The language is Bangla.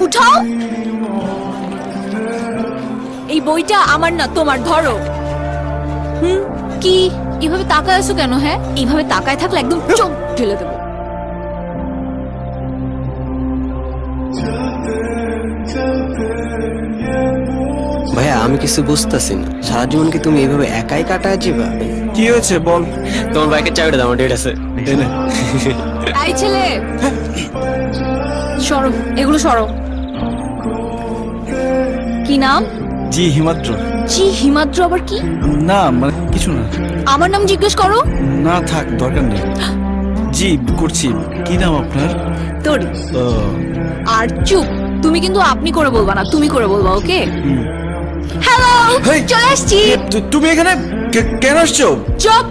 উঠাও, এই বইটা আমার না তোমার, ধরো। কি এভাবে তাকায় আছো কেন? হ্যাঁ, এইভাবে তাকায় থাকলে একদম চোখ ঢেলে দেবো। ভাইয়া আমি কিছু বুঝতেছি না, সারা জীবন কি তুমি এইভাবে একাই কাটায় যাবা? কি হয়েছে বল। তোমার বাইকের চাবিটা দাও, আমার ডেট আছে। এই ছেলে, সরো, এগুলো সরো। কি নাম? জি হিমাদ্র। জি হিমাদ্র আবার কি? না মানে কিছু না। আমার নাম জিজ্ঞেস করো। না থাক, দরকার নেই। জি করছি। কি নাম আপনার? তোর। আর চুপ, তুমি কিন্তু আপনি করে বলবা না, তুমি করে বলবা, ওকে? হ্যালো, হেই! চলে আসছি। তুমি এখানে কেন আসছো? চুপ।